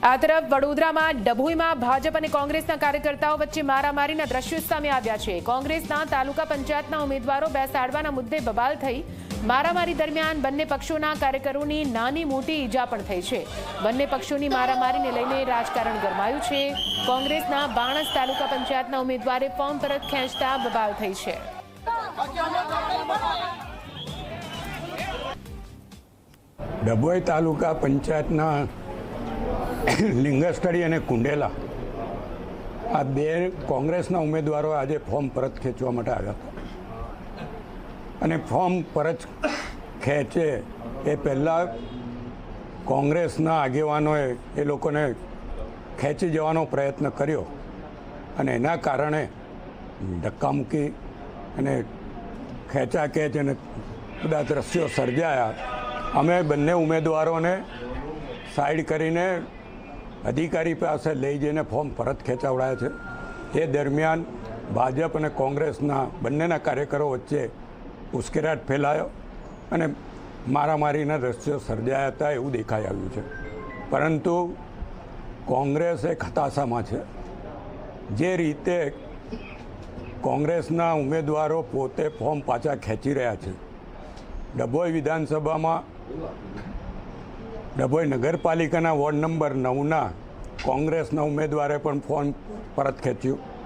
આ તરફ વડોદરામાં ડભોઈમાં ભાજપ અને કોંગ્રેસના કાર્યકર્તાઓ વચ્ચે મારામારીના દ્રશ્યો સામે આવ્યા છે। કોંગ્રેસના તાલુકા પંચાયતના ઉમેદવારો બેસાડવાના મુદ્દે બબાલ થઈ। મારામારી દરમિયાન બંને પક્ષોના કાર્યકરોની નાની મોટી ઈજા પણ થઈ છે। બંને પક્ષોની મારામારીને લઈને રાજકારણ ગરમાયું છે। કોંગ્રેસના બાણસ તાલુકા પંચાયતના ઉમેદવારે ફોર્મ પરત ખેંચતા બબાલ થઈ છે। ડભોઈ તાલુકા પંચાયતના લિંગસ્થળી અને કુંડેલા આ બે કોંગ્રેસના ઉમેદવારો આજે ફોર્મ પરત ખેંચવા માટે આવ્યા હતા અને ફોર્મ પરત ખેંચે એ પહેલાં કોંગ્રેસના આગેવાનોએ એ લોકોને ખેંચી જવાનો પ્રયત્ન કર્યો અને એના કારણે ધક્કામુક્કી અને ખેંચાખેંચ અને બધા દ્રશ્યો સર્જાયા। અમે બંને ઉમેદવારોને સાઈડ કરીને અધિકારી પાસે લઈ જઈને ફોર્મ પરત ખેંચાવડાયા છે। એ દરમિયાન ભાજપ અને કોંગ્રેસના બંનેના કાર્યકરો વચ્ચે ઉશ્કેરાટ ફેલાયો અને મારામારીના દ્રશ્યો સર્જાયા હતા એવું દેખાઈ આવ્યું છે। પરંતુ કોંગ્રેસ એક હતાશામાં છે। જે રીતે કોંગ્રેસના ઉમેદવારો પોતે ફોર્મ પાછા ખેંચી રહ્યા છે। ડભોઈ વિધાનસભામાં ડભોઈ નગરપાલિકાના વોર્ડ નંબર 9ના કોંગ્રેસના ઉમેદવારે પણ ફોર્મ પરત ખેંચ્યું।